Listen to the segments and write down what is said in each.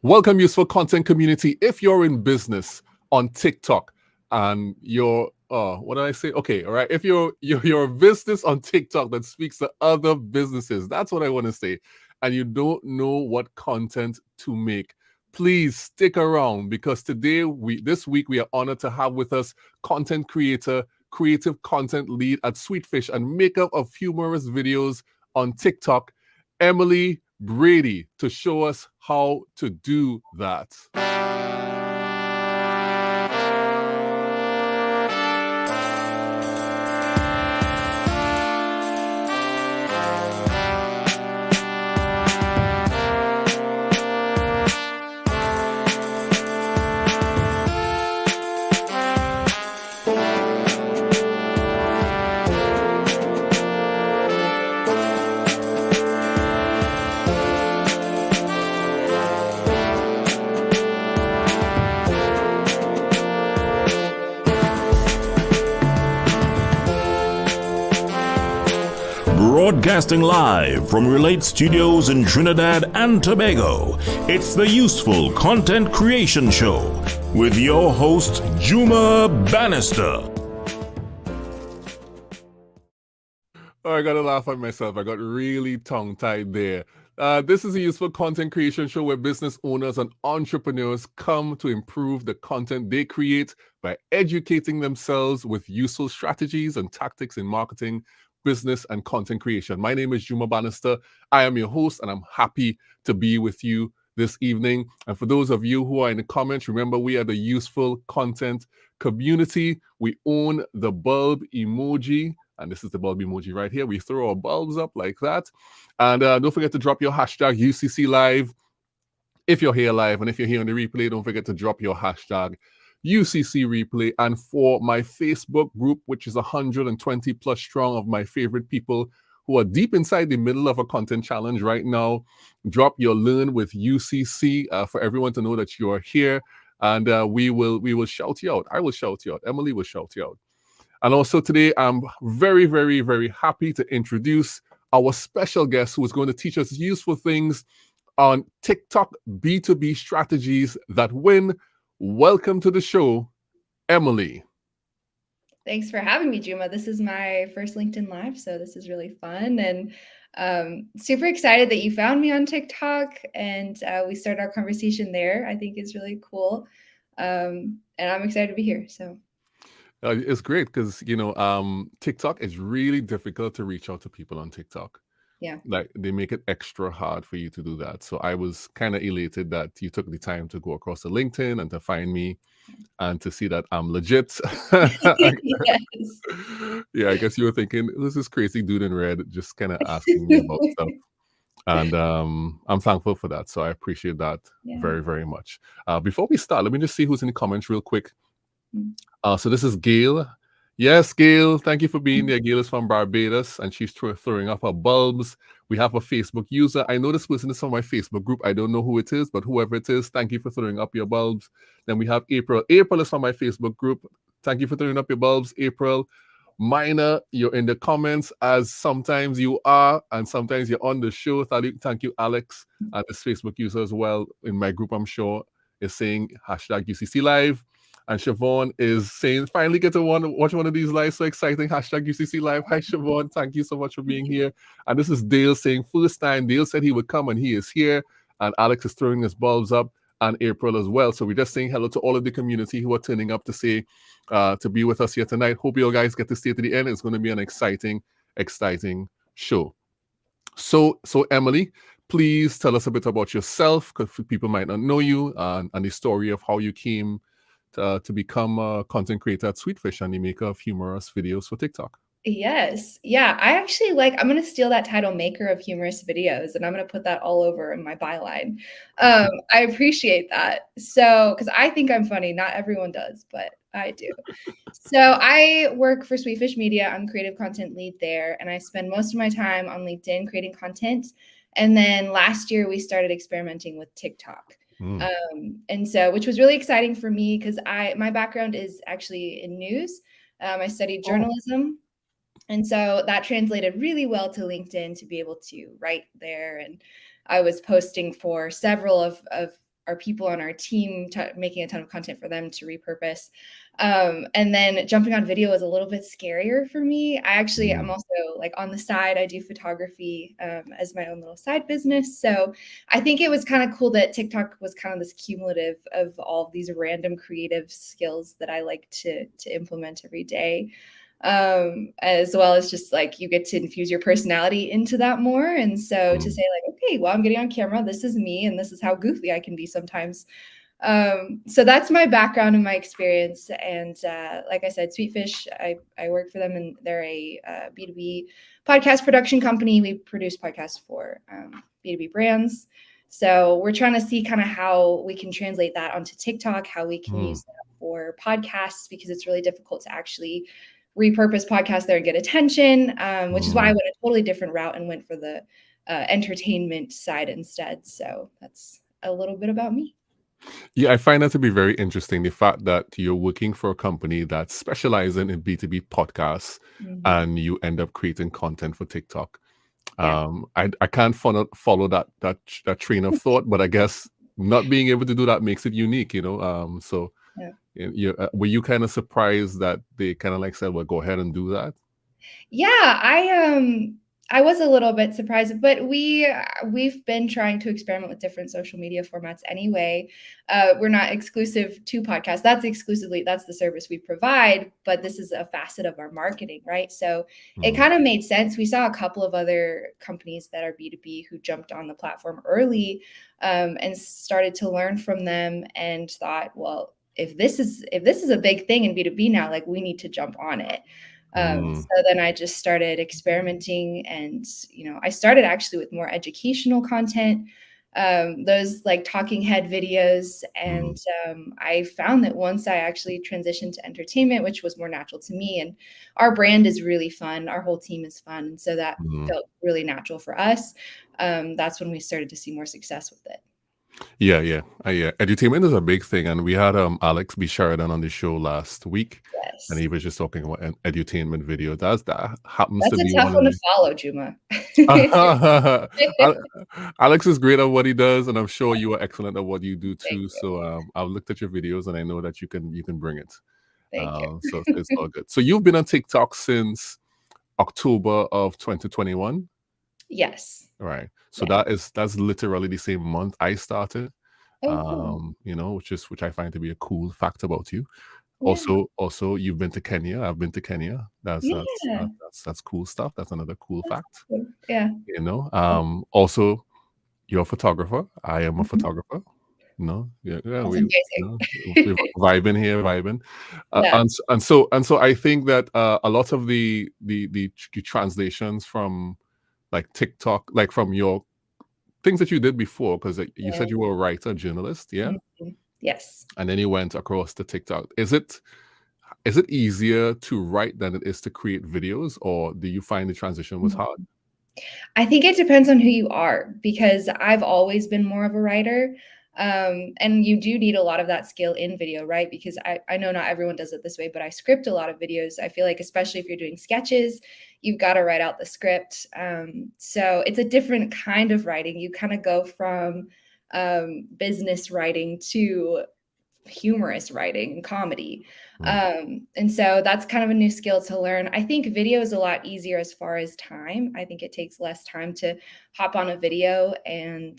Welcome, useful content community. If you're in business on TikTok and you're, what did I say? Okay, all right. If you're a business on TikTok that speaks to other businesses, that's what I want to say, and you don't know what content to make, please stick around because this week, we are honored to have with us content creator, creative content lead at Sweetfish and maker of humorous videos on TikTok, Emily Brady, to show us how to do that. Broadcasting live from Relate Studios in Trinidad and Tobago, it's the Useful Content Creation Show with your host, Juma Bannister. Oh, I gotta laugh at myself. I got really tongue-tied there. This is a useful content creation show where business owners and entrepreneurs come to improve the content they create by educating themselves with useful strategies and tactics in marketing, business, and content creation. My name is Juma Bannister. I am your host, and I'm happy to be with you this evening. And for those of you who are in the comments, remember we are the useful content community. We own the bulb emoji, and this is the bulb emoji right here. We throw our bulbs up like that. And don't forget to drop your hashtag UCC Live if you're here live. And if you're here on the replay, don't forget to drop your hashtag UCC replay. And for my Facebook group, which is 120 plus strong of my favorite people who are deep inside the middle of a content challenge right now, drop your learn with UCC for everyone to know that you are here. And we will shout you out. I will shout you out. Emily will shout you out. And also today, I'm very, very, very happy to introduce our special guest who is going to teach us useful things on TikTok B2B strategies that win. Welcome to the show, Emily. Thanks for having me, Juma. This is my first LinkedIn Live, so this is really fun. And super excited that you found me on TikTok and we started our conversation there. I think it's really cool. And I'm excited to be here. So it's great because, TikTok is really difficult to reach out to people on TikTok. Yeah. Like they make it extra hard for you to do that. So I was kind of elated that you took the time to go across to LinkedIn and to find me and to see that I'm legit. Yes. Yeah, I guess you were thinking, who's this crazy dude in red just kind of asking me about stuff. And I'm thankful for that. So I appreciate that very, very much. Before we start, let me just see who's in the comments real quick. So this is Gail. Yes, Gail, thank you for being there. Gail is from Barbados, and she's throwing up her bulbs. We have a Facebook user. I know this person is from my Facebook group. I don't know who it is, but whoever it is, thank you for throwing up your bulbs. Then we have April. April is from my Facebook group. Thank you for throwing up your bulbs, April. Minor, you're in the comments, as sometimes you are, and sometimes you're on the show. Thank you, Alex, and this Facebook user as well in my group, I'm sure, is saying hashtag UCC Live. And Siobhan is saying, finally get to watch one of these lives. So exciting. Hashtag UCC Live. Hi, Siobhan. Thank you so much for being here. And this is Dale saying, first time. Dale said he would come and he is here. And Alex is throwing his bulbs up, and April as well. So we're just saying hello to all of the community who are turning up to say, to be with us here tonight. Hope you guys get to stay to the end. It's going to be an exciting show. So Emily, please tell us a bit about yourself, because people might not know you, and the story of how you came to become a content creator at Sweetfish and the maker of humorous videos for TikTok. Yes. Yeah. I actually I'm going to steal that title, maker of humorous videos, and I'm going to put that all over in my byline. I appreciate that. So, because I think I'm funny. Not everyone does, but I do. So I work for Sweetfish Media. I'm creative content lead there, and I spend most of my time on LinkedIn creating content. And then last year we started experimenting with TikTok. And so, which was really exciting for me because my background is actually in news. I studied journalism. And so that translated really well to LinkedIn to be able to write there. And I was posting for several of people on our team, making a ton of content for them to repurpose. And then jumping on video is a little bit scarier for me. I'm also like on the side, I do photography as my own little side business. So I think it was kind of cool that TikTok was kind of this cumulative of all of these random creative skills that I like to implement every day. As well as just like you get to infuse your personality into that more. And so to say like, okay, well, I'm getting on camera, this is me, and this is how goofy I can be sometimes. So that's my background and my experience. And like I said, Sweetfish, I work for them, and they're a B2B podcast production company. We produce podcasts for B2B brands. So we're trying to see kind of how we can translate that onto TikTok, how we can use that for podcasts, because it's really difficult to actually repurpose podcasts there and get attention, which is why I went a totally different route and went for the entertainment side instead. So that's a little bit about me. Yeah, I find that to be very interesting. The fact that you're working for a company that's specializing in B2B podcasts and you end up creating content for TikTok. Yeah. I can't follow that train of thought, but I guess not being able to do that makes it unique, you know. So were you kind of surprised that they kind of like said, well, go ahead and do that? Yeah, I was a little bit surprised, but we've been trying to experiment with different social media formats anyway. We're not exclusive to podcasts. That's the service we provide, but this is a facet of our marketing, right? So it kind of made sense. We saw a couple of other companies that are B2B who jumped on the platform early and started to learn from them, and thought, well, if this is a big thing in B2B now, like we need to jump on it. So then I just started experimenting, and, I started actually with more educational content, those like talking head videos. And I found that once I actually transitioned to entertainment, which was more natural to me, and our brand is really fun, our whole team is fun. And so that felt really natural for us. That's when we started to see more success with it. Yeah. Edutainment is a big thing, and we had Alex B. Sheridan on the show last week, and he Yes. was just talking about an edutainment video. That happens That's to be a tough one one of to the follow, Juma. Alex is great at what he does, and I'm sure you are excellent at what you do Thank too. you. So I've looked at your videos, and I know that you can bring it. Thank you. So it's all good. So you've been on TikTok since October of 2021, Yes. right? So Yeah. that's literally the same month I started. Oh, cool. Which I find to be a cool fact about you. Yeah. Also, you've been to Kenya. I've been to Kenya. Yeah. That's cool stuff. That's another cool That's fact. awesome. Yeah. Also, you're a photographer. I am a Mhm. photographer. No, yeah, That's we, amazing. we're vibing here, vibing, Yeah. and so I think that a lot of the translations from like TikTok, like from your things that you did before, because you Yeah. said you were a writer, journalist, yeah, Mhm. Yes. and then you went across to TikTok. Is it easier to write than it is to create videos, or do you find the transition was hard? I think it depends on who you are, because I've always been more of a writer. And you do need a lot of that skill in video, right? Because I know not everyone does it this way, but I script a lot of videos. I feel like, especially if you're doing sketches, you've got to write out the script. So it's a different kind of writing. You kind of go from business writing to humorous writing and comedy. And so that's kind of a new skill to learn. I think video is a lot easier as far as time. I think it takes less time to hop on a video and,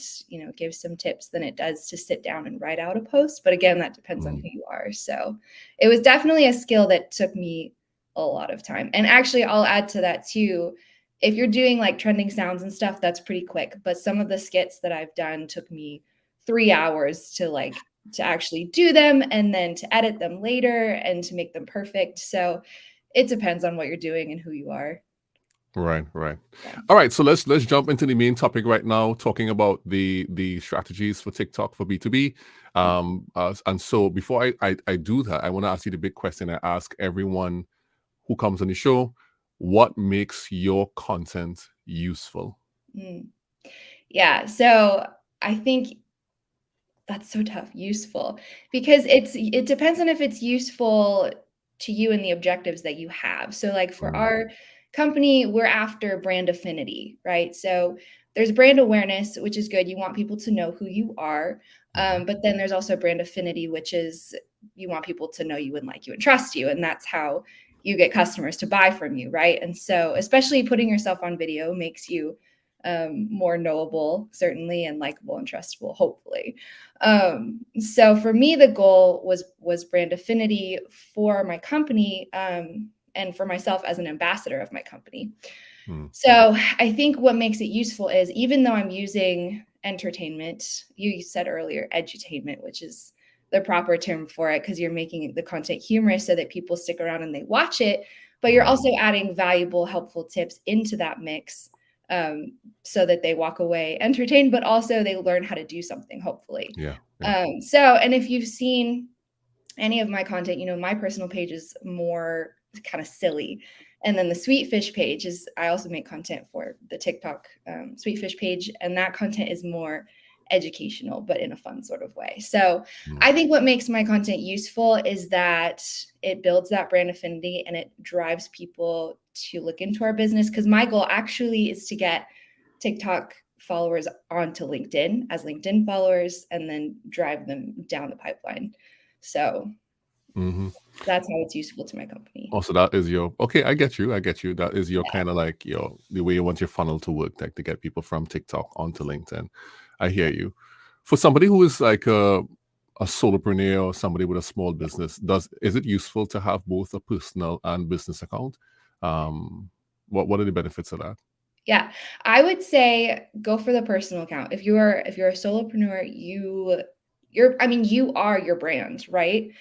give some tips than it does to sit down and write out a post. But again, that depends on who you are. So it was definitely a skill that took me a lot of time. And actually, I'll add to that too. If you're doing like trending sounds and stuff, that's pretty quick. But some of the skits that I've done took me 3 hours to actually do them, and then to edit them later and to make them perfect. So it depends on what you're doing and who you are. Right. Yeah. All right. So let's jump into the main topic right now, talking about the strategies for TikTok for B2B. And so before I do that, I want to ask you the big question I ask everyone who comes on the show: what makes your content useful? Yeah. So I think that's so tough. Useful, because it depends on if it's useful to you and the objectives that you have. So like for Mm, our company, we're after brand affinity, right? So there's brand awareness, which is good. You want people to know who you are. Mm-hmm. But then there's also brand affinity, which is you want people to know you and like you and trust you. And that's how you get customers to buy from you, right? And so especially putting yourself on video makes you more knowable, certainly, and likable and trustable, hopefully. So for me, the goal was brand affinity for my company, and for myself as an ambassador of my company. So I think what makes it useful is, even though I'm using entertainment, you said earlier edutainment, which is the proper term for it, because you're making the content humorous so that people stick around and they watch it, but you're also adding valuable, helpful tips into that mix, so that they walk away entertained, but also they learn how to do something, hopefully. Yeah. And if you've seen any of my content, my personal page is more kind of silly. And then the Sweetfish page is, I also make content for the Tick-Tock Sweetfish page. And that content is more educational, but in a fun sort of way. So I think what makes my content useful is that it builds that brand affinity and it drives people to look into our business. Because my goal actually is to get TikTok followers onto LinkedIn as LinkedIn followers and then drive them down the pipeline. So that's how it's useful to my company. Also, that is your, okay, I get you. That is your kind of like the way you want your funnel to work, like to get people from TikTok onto LinkedIn. I hear you. For somebody who is like a solopreneur or somebody with a small business, is it useful to have both a personal and business account? What are the benefits of that? Yeah, I would say go for the personal account. If you're a solopreneur, you are your brand, right?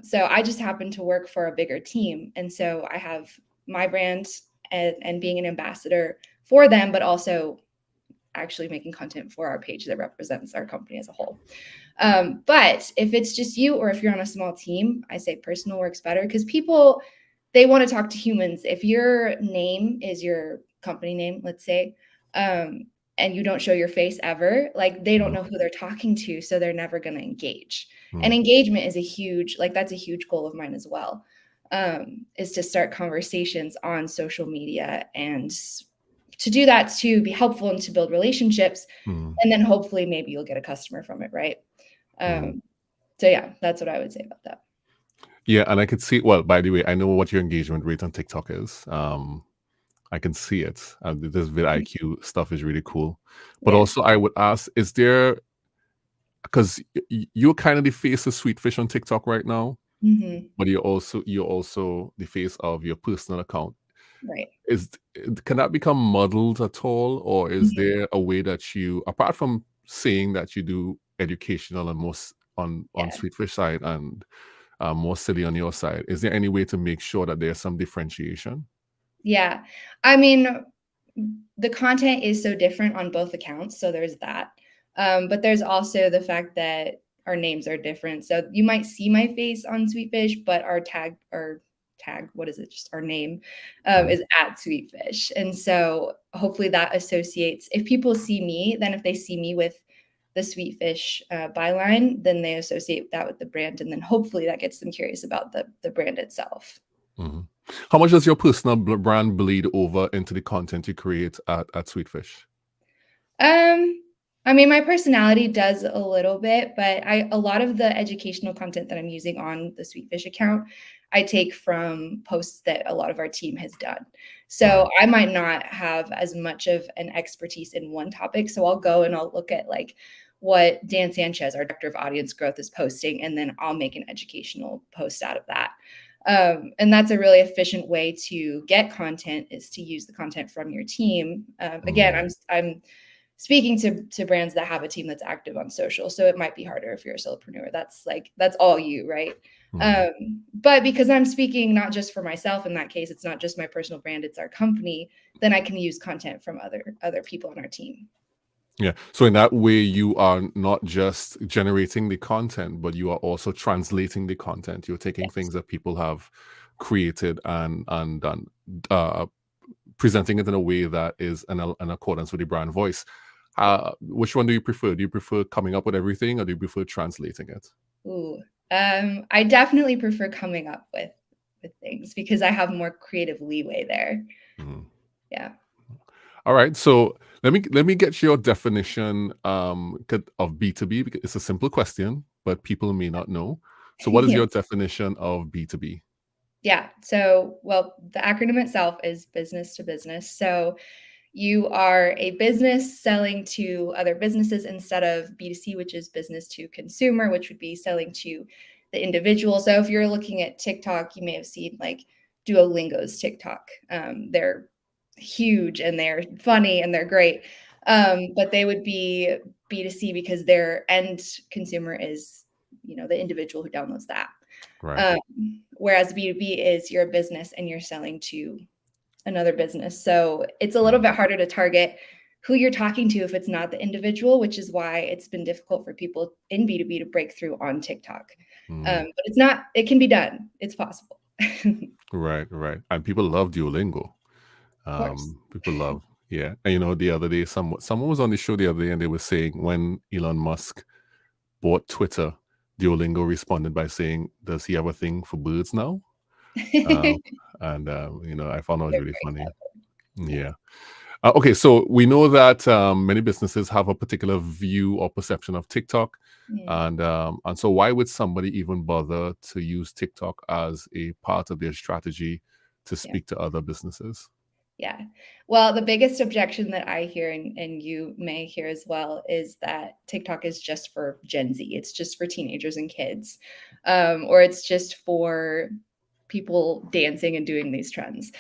So I just happen to work for a bigger team, and so I have my brand and being an ambassador for them, but also actually making content for our page that represents our company as a whole. But if it's just you, or if you're on a small team, I say personal works better, because people, they want to talk to humans. If your name is your company name, let's say, and you don't show your face ever, like they don't know who they're talking to, so they're never going to engage. And engagement is that's a huge goal of mine as well, is to start conversations on social media, and to do that to be helpful and to build relationships. And then hopefully maybe you'll get a customer from it, right? So yeah, that's what I would say about that. Yeah, and I could see, well, by the way, I know what your engagement rate on TikTok is. I can see it. This vidIQ stuff is really cool. But also I would ask, is there, because you're kind of the face of Sweetfish on TikTok right now, but you're also the face of your personal account. Right. Can that become muddled at all, or is there a way that you, apart from saying that you do educational and most on Sweetfish side and more silly on your side, is there any way to make sure that there's some differentiation? Yeah, I mean, the content is so different on both accounts, so there's that. But there's also the fact that our names are different. So you might see my face on Sweetfish, but our tag, what is it? Just our name is at Sweetfish. And so hopefully that associates, if people see me, then if they see me with the Sweetfish byline, then they associate that with the brand. And then hopefully that gets them curious about the brand itself. How much does your personal brand bleed over into the content you create at Sweetfish? I mean, my personality does a little bit, but a lot of the educational content that I'm using on the Sweetfish account, I take from posts that a lot of our team has done. So I might not have as much of an expertise in one topic. So I'll go and I'll look at like what Dan Sanchez, our director of audience growth, is posting, and then I'll make an educational post out of that. And that's a really efficient way to get content, is to use the content from your team. Again, I'm speaking to brands that have a team that's active on social. So it might be harder if you're a solopreneur. That's all you, right? But because I'm speaking not just for myself in that case, it's not just my personal brand, it's our company, then I can use content from other people on our team. Yeah. So in that way, you are not just generating the content, but you are also translating the content. You're taking things that people have created and presenting it in a way that is in accordance with the brand voice. Which one do you prefer? Do you prefer coming up with everything, or do you prefer translating it? I definitely prefer coming up with things, because I have more creative leeway there. Yeah. All right. So let me get your definition of B2B, because it's a simple question, but people may not know. So what is Yeah. your definition of B2B? Yeah. So, well, the acronym itself is business to business. So you are a business selling to other businesses instead of B2C, which is business to consumer, which would be selling to the individual. So if you're looking at TikTok, you may have seen like Duolingo's TikTok. They're huge and they're funny and they're great. But they would be B2C because their end consumer is, the individual who downloads the app. Right. Whereas B2B is you're a business and you're selling to another business. So it's a little Mm, bit harder to target who you're talking to if it's not the individual, which is why it's been difficult for people in B2B to break through on TikTok. mm. But it's not, it can be done. It's possible. Right, right. And people love Duolingo. Of course. People love, yeah. And the other day, someone was on the show the other day, and they were saying when Elon Musk bought Twitter, Duolingo responded by saying, "Does he have a thing for birds now?" Um, and I found that was They're really very funny. clever. Yeah. Okay, so we know that many businesses have a particular view or perception of TikTok, Yeah. and so why would somebody even bother to use TikTok as a part of their strategy to Yeah. speak to other businesses? Yeah. Well, the biggest objection that I hear, and you may hear as well, is that TikTok is just for Gen Z. It's just for teenagers and kids, or it's just for people dancing and doing these trends.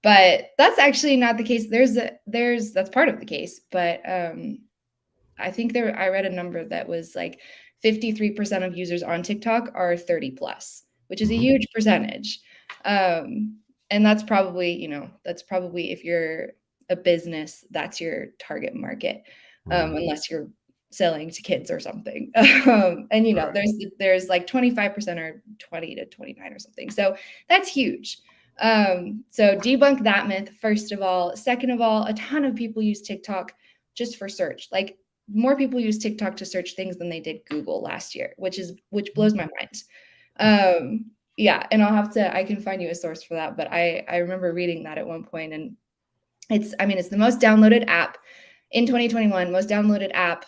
But that's actually not the case. That's part of the case, but I think I read a number that was like 53% of users on TikTok are 30 plus, which is a Hmm. huge percentage. Um, and that's probably if you're a business, that's your target market, Right, unless you're selling to kids or something. And right. there's like 25% or 20 to 29 or something. So that's huge. So debunk that myth, first of all. Second of all, a ton of people use TikTok just for search. Like more people use TikTok to search things than they did Google last year, which blows my mind. Yeah, and I can find you a source for that, but I remember reading that at one point, and it's the most downloaded app in 2021, most downloaded app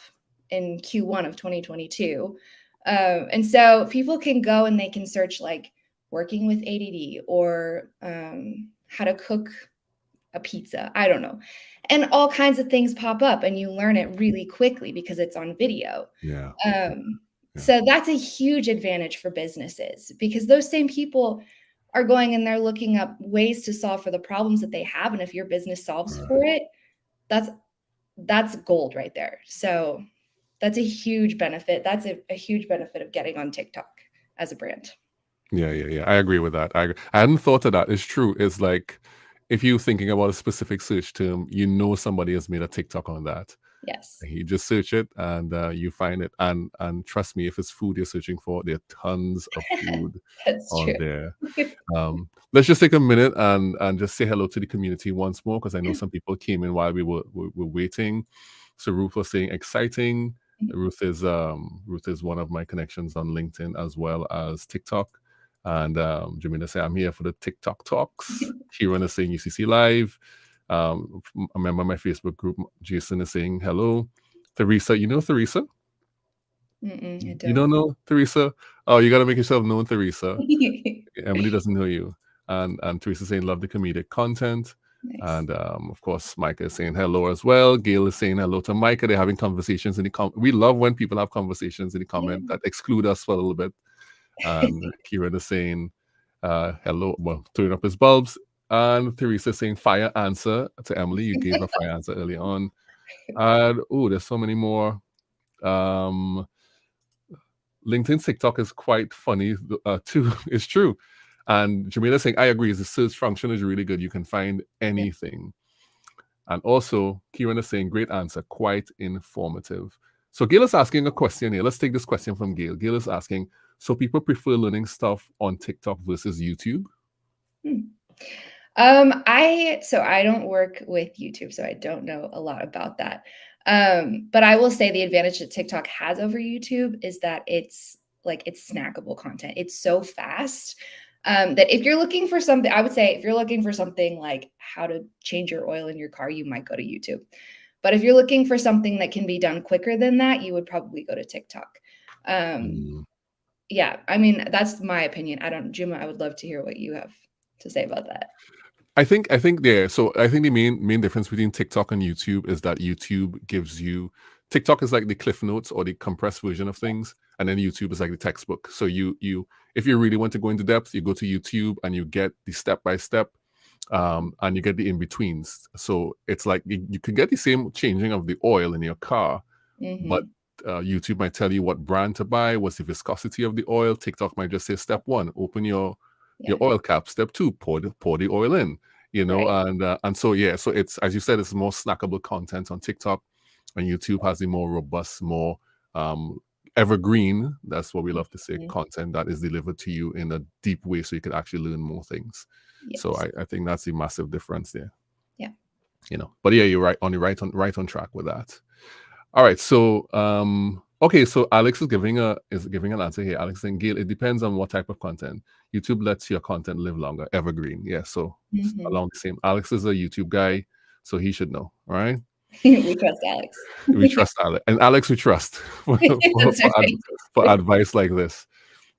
in Q1 of 2022. And so people can go and they can search like working with ADD or how to cook a pizza. I don't know. And all kinds of things pop up and you learn it really quickly because it's on video. Yeah, Um, yeah. so that's a huge advantage for businesses because those same people are going and they're looking up ways to solve for the problems that they have. And if your business solves Right. for it, that's that's gold right there. So that's a huge benefit. That's a huge benefit of getting on TikTok as a brand. Yeah, yeah, yeah. I agree with that. I hadn't thought of that. It's true. It's like if you're thinking about a specific search term, somebody has made a TikTok on that. Yes. You just search it and you find it. And trust me, if it's food you're searching for, there are tons of food That's on true. there. Let's just take a minute and just say hello to the community once more, because I know some people came in while we were waiting. So Ruth was saying exciting. Ruth is one of my connections on LinkedIn as well as TikTok. And Jamina say I'm here for the TikTok talks. Kieran is saying UCC live. A member of my Facebook group, Jason, is saying hello. Teresa, you know Teresa? I You don't don't. know Teresa? Oh, you got to make yourself known, Teresa. Emily doesn't know you. And Teresa saying love the comedic content. Nice. And of course, Micah is saying hello as well. Gail is saying hello to Micah. They're having conversations in the we love when people have conversations in the comment that exclude us for a little bit. And Kieran is saying hello, well, turning up his bulbs. And Teresa is saying fire answer to Emily. You gave a fire answer early on. And there's so many more. Um, LinkedIn TikTok is quite funny too. It's true. And Jamila saying, I agree, the search function is really good. You can find Yeah. anything. And also, Kieran is saying, great answer, quite informative. So Gail is asking a question here. Let's take this question from Gail. Gail is asking, so people prefer learning stuff on TikTok versus YouTube? I don't work with YouTube, so I don't know a lot about that. But I will say the advantage that TikTok has over YouTube is that it's snackable content. It's so fast. That if you're looking for something, I would say if you're looking for something like how to change your oil in your car, you might go to YouTube. But if you're looking for something that can be done quicker than that, you would probably go to TikTok. Yeah, I mean, that's my opinion. Juma, I would love to hear what you have to say about that. I think yeah. So I think the main difference between TikTok and YouTube is that YouTube gives you, TikTok is like the cliff notes or the compressed version of things, and then YouTube is like the textbook. So you if you really want to go into depth, you go to YouTube and you get the step by step, and you get the in betweens. So it's like you can get the same changing of the oil in your car, but YouTube might tell you what brand to buy, what's the viscosity of the oil. TikTok might just say step 1, open your oil cap. Step 2, pour the oil in. Right. And so yeah, so it's, as you said, it's more snackable content on TikTok, and YouTube has the more robust, more evergreen. That's what we love to say, content that is delivered to you in a deep way, so you could actually learn more things. Yes. So I think that's the massive difference there. Yeah. But yeah, you're right on track with that. All right, so okay, so Alex is giving an answer here. Alex saying, Gail, it depends on what type of content. YouTube lets your content live longer, evergreen. Yeah, so along the same. Alex is a YouTube guy, so he should know. All right. We trust Alex. We trust Alex, and Alex we trust for advice like this.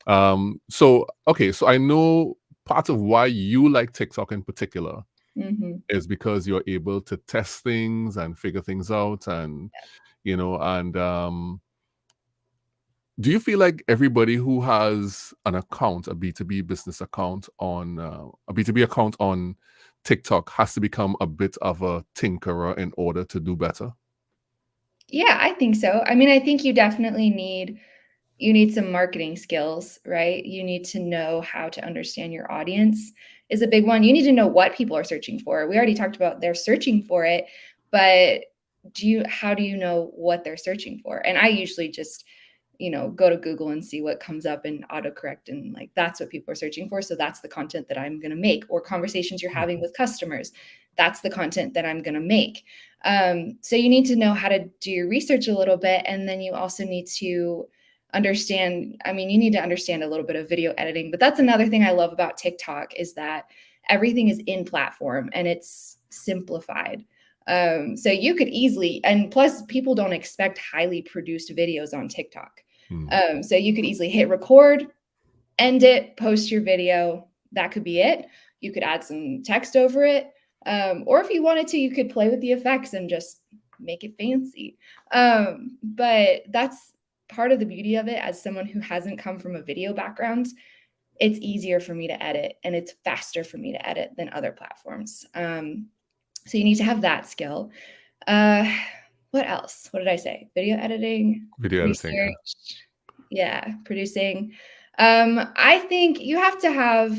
So okay, so I know part of why you like TikTok in particular is because you're able to test things and figure things out, and do you feel like everybody who has an account, a B2B business account on a B2B account on TikTok has to become a bit of a tinkerer in order to do better? Yeah, I think so. I mean, I think you definitely need some marketing skills, right? You need to know how to understand your audience is a big one. You need to know what people are searching for. We already talked about they're searching for it, but how do you know what they're searching for? And I usually just, go to Google and see what comes up and autocorrect, and like that's what people are searching for. So that's the content that I'm going to make. Or conversations you're having with customers, that's the content that I'm going to make. So you need to know how to do your research a little bit, and then you also need to understand, you need to understand a little bit of video editing. But that's another thing I love about TikTok is that everything is in platform and it's simplified. So you could easily, and plus people don't expect highly produced videos on TikTok. So you could easily hit record, end it, post your video. That could be it. You could add some text over it. Or if you wanted to, you could play with the effects and just make it fancy. But that's part of the beauty of it. As someone who hasn't come from a video background, it's easier for me to edit and it's faster for me to edit than other platforms. So you need to have that skill. What else? What did I say? Video editing, research, producing. I think you have to have,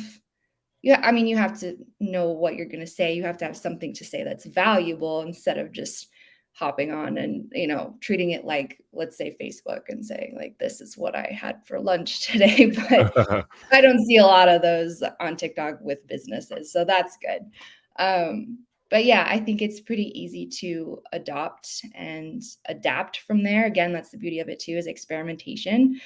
you have to know what you're going to say. You have to have something to say that's valuable instead of just hopping on and, treating it like, let's say Facebook and saying like, this is what I had for lunch today. But I don't see a lot of those on TikTok with businesses. So that's good. But yeah, I think it's pretty easy to adopt and adapt from there. Again, that's the beauty of it too, is experimentation.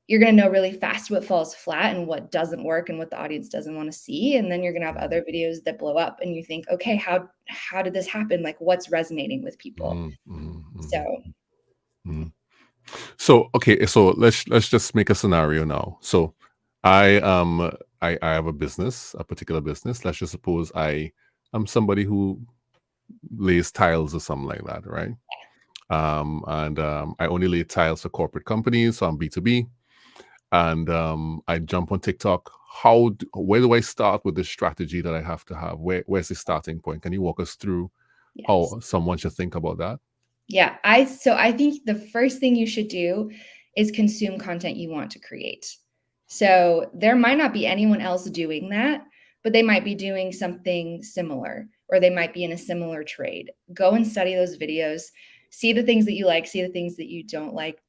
You're going to know really fast what falls flat and what doesn't work and what the audience doesn't want to see. And then you're going to have other videos that blow up and you think, okay, how did this happen? Like what's resonating with people? So, okay, so let's just make a scenario now. So I have a business, a particular business. Let's just suppose I am somebody who lays tiles or something like that, right? I only lay tiles for corporate companies, so I'm B2B. And I jump on TikTok. Where do I start with the strategy that I have to have? Where's the starting point? Can you walk us through how someone should think about that? Yeah, I think the first thing you should do is consume content you want to create. So there might not be anyone else doing that, but they might be doing something similar, or they might be in a similar trade. Go and study those videos, see the things that you like, see the things that you don't like.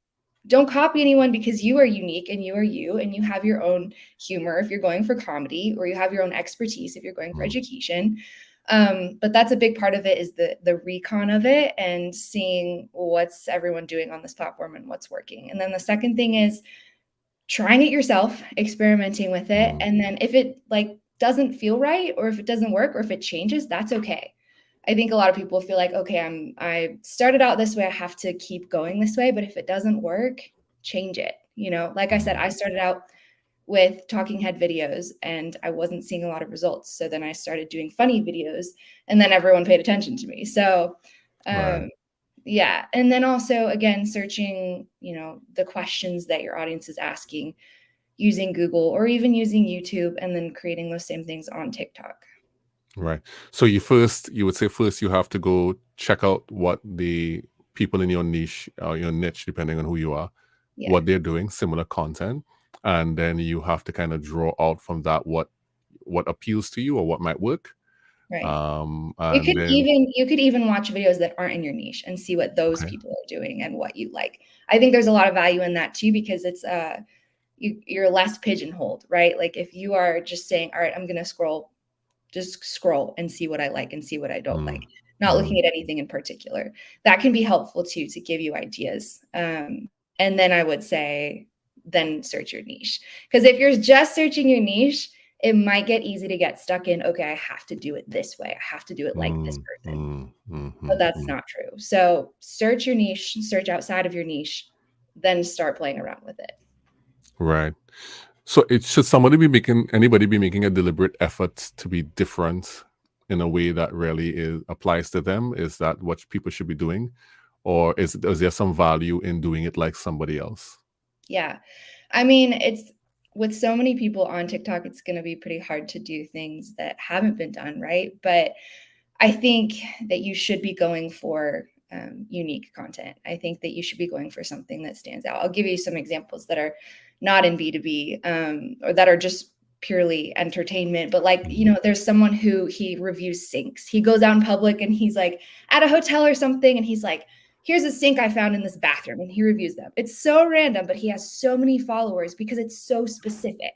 Don't copy anyone, because you are unique and you are you, and you have your own humor if you're going for comedy, or you have your own expertise if you're going for education. But that's a big part of it, is the recon of it and seeing what's everyone doing on this platform and what's working. And then the second thing is trying it yourself, experimenting with it. And then if it like doesn't feel right, or if it doesn't work, or if it changes, that's okay. I think a lot of people feel like, okay, I started out this way, I have to keep going this way. But if it doesn't work, change it. You know, like I said, I started out with talking head videos and I wasn't seeing a lot of results. So then I started doing funny videos, and then everyone paid attention to me. So yeah. And then also, again, searching, you know, the questions that your audience is asking, using Google or even using YouTube, and then creating those same things on TikTok. Right. So you would say first you have to go check out what the people in your niche or your niche, depending on who you are, what they're doing, similar content. And then you have to kind of draw out from that what appeals to you or what might work. Right. And then You could even watch videos that aren't in your niche and see what those people are doing and what you like. I think there's a lot of value in that too, because it's you're less pigeonholed, right? Like if you are just saying, all right, I'm gonna just scroll and see what I like and see what I don't like, not looking at anything in particular, that can be helpful too, to give you ideas. And then I would say, then search your niche. Because if you're just searching your niche, it might get easy to get stuck in, okay, I have to do it this way. I have to do it like this person. But that's not true. So search your niche, search outside of your niche, then start playing around with it. Right. So should anybody be making a deliberate effort to be different in a way that really applies to them? Is that what people should be doing? Or is there some value in doing it like somebody else? Yeah. I mean, it's with so many people on TikTok, it's going to be pretty hard to do things that haven't been done, right? But I think that you should be going for unique content. I think that you should be going for something that stands out. I'll give you some examples that are not in B2B or that are just purely entertainment. But like, you know, there's someone who he reviews sinks. He goes out in public and he's like at a hotel or something, and he's like, here's a sink I found in this bathroom, and he reviews them. It's so random, but he has so many followers because it's so specific.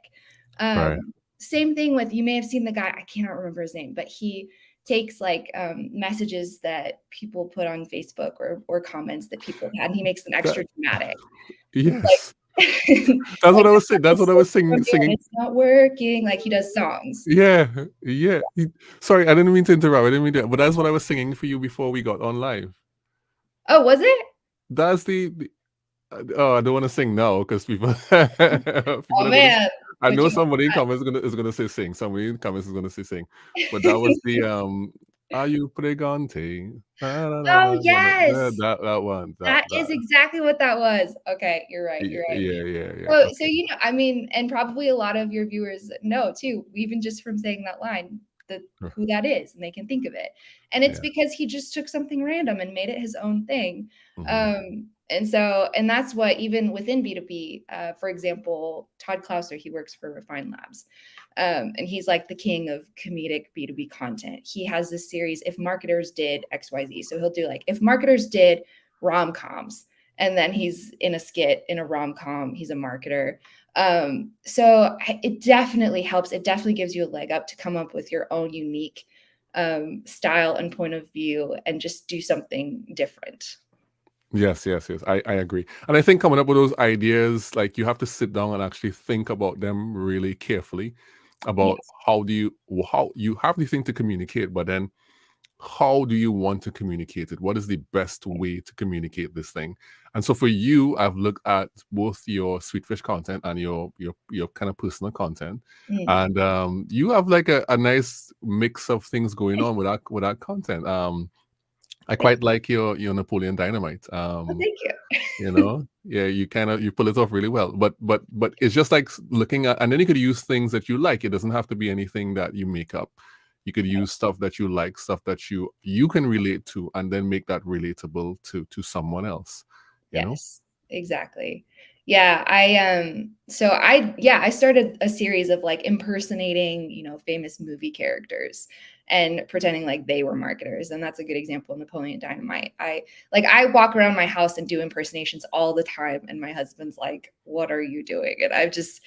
Same thing with, you may have seen the guy, I cannot remember his name, but he takes like messages that people put on Facebook or comments that people have had, and he makes them extra dramatic. Yes. Like, that's what I was saying. That's what I was singing. It's not working. Like he does songs. Yeah. Sorry, I didn't mean to interrupt. I didn't mean to, but that's what I was singing for you before we got on live. Oh, was it? That's the I don't want to sing now because people. Oh man! I know somebody in comments is gonna say sing. Somebody in comments is gonna say sing. But that was the Are you pregante? Oh yes, that one. That is exactly what that was. Okay, you're right. You're right. Yeah. So, okay. So you know, I mean, and probably a lot of your viewers know too, even just from saying that line, who that is, and they can think of it. And it's because he just took something random and made it his own thing. And that's what, even within B2B, for example, Todd Clouser, he works for Refine Labs. And he's like the king of comedic B2B content. He has this series, If Marketers Did XYZ. So he'll do like, if marketers did rom-coms, and then he's in a skit in a rom-com, he's a marketer. So it definitely helps. It definitely gives you a leg up to come up with your own unique style and point of view and just do something different. Yes. I agree. And I think coming up with those ideas, like you have to sit down and actually think about them really carefully about how you have the thing to communicate, but then how do you want to communicate it? What is the best way to communicate this thing? And so for you, I've looked at both your Sweetfish content and your kind of personal content. And you have like a nice mix of things going on with that content. I quite like your Napoleon Dynamite. Thank you. You pull it off really well. But it's just like looking at, and then you could use things that you like. It doesn't have to be anything that you make up. You could use stuff that you like, stuff that you can relate to, and then make that relatable to someone else. You know? Exactly. Yeah, I started a series of like impersonating, famous movie characters and pretending like they were marketers. And that's a good example of Napoleon Dynamite. I walk around my house and do impersonations all the time. And my husband's like, what are you doing? And I just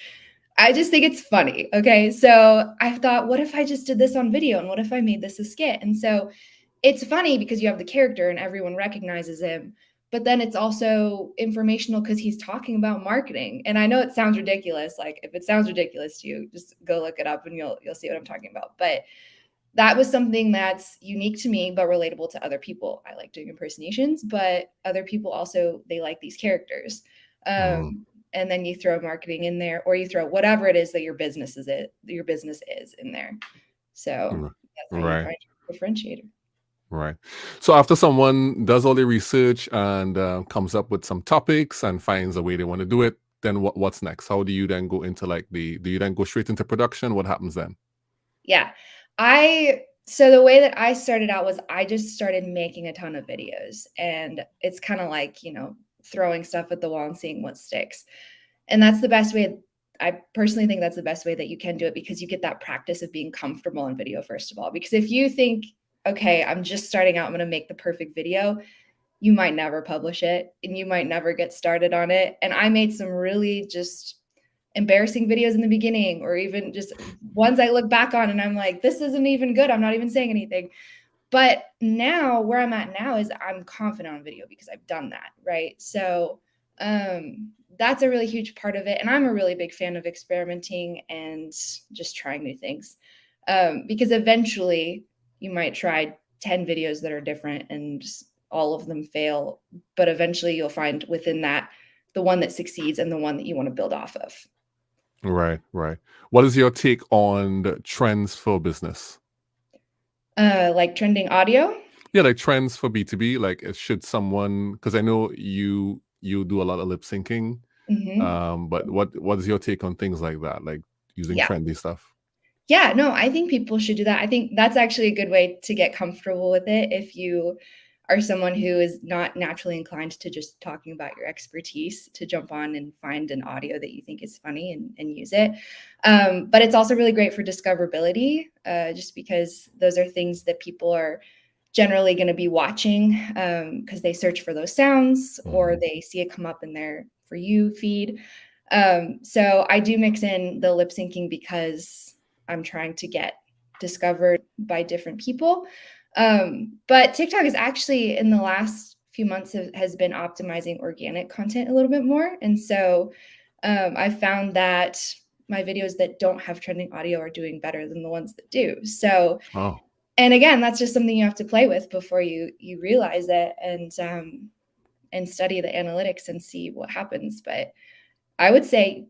think it's funny. Okay. So I thought, what if I just did this on video? And what if I made this a skit? And so it's funny because you have the character and everyone recognizes him. but then it's also informational because he's talking about marketing. And I know it sounds ridiculous. Like if it sounds ridiculous to you, just go look it up and you'll see what I'm talking about. But that was something that's unique to me, but relatable to other people. I like doing impersonations, but other people also, they like these characters. And then you throw marketing in there, or you throw whatever it is that your business is in there. So that's how you Right. find your differentiator. Right. So after someone does all the research and comes up with some topics and finds a way they want to do it, then what's next? How do you then go into like do you then go straight into production? What happens then? Yeah. So the way that I started out was I just started making a ton of videos, and it's kind of like, throwing stuff at the wall and seeing what sticks. And that's the best way. I personally think that's the best way that you can do it, because you get that practice of being comfortable on video, first of all. Because if you think, okay, I'm just starting out, I'm going to make the perfect video, you might never publish it and you might never get started on it. And I made some really just embarrassing videos in the beginning, or even just ones I look back on and I'm like, this isn't even good. I'm not even saying anything. But now where I'm at now is I'm confident on video because I've done that. Right. So that's a really huge part of it. And I'm a really big fan of experimenting and just trying new things, because eventually you might try 10 videos that are different and all of them fail. But eventually you'll find within that the one that succeeds and the one that you want to build off of. Right, right. What is your take on the trends for business? Like trending audio? Yeah, like trends for B2B. Like, should someone? Because I know you do a lot of lip syncing. But what is your take on things like that? Like using trendy stuff? Yeah, no, I think people should do that. I think that's actually a good way to get comfortable with it if you are someone who is not naturally inclined to just talking about your expertise, to jump on and find an audio that you think is funny and use it. But it's also really great for discoverability, just because those are things that people are generally going to be watching, because they search for those sounds or they see it come up in their For You feed. So I do mix in the lip syncing because I'm trying to get discovered by different people. But TikTok is actually, in the last few months, has been optimizing organic content a little bit more. And so I found that my videos that don't have trending audio are doing better than the ones that do. So, and again, that's just something you have to play with before you realize it, and study the analytics and see what happens. But I would say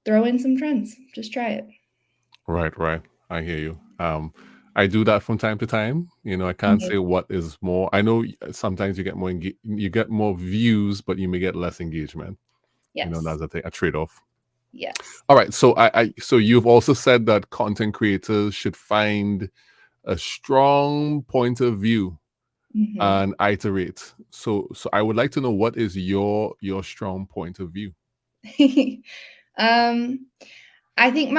throw in some trends. Just try it. Right, right. I hear you. I do that from time to time. I can't say what is more. I know sometimes you get more views, but you may get less engagement. Yes. That's a trade-off. Yes. All right. So so you've also said that content creators should find a strong point of view and iterate. So I would like to know, what is your strong point of view? I think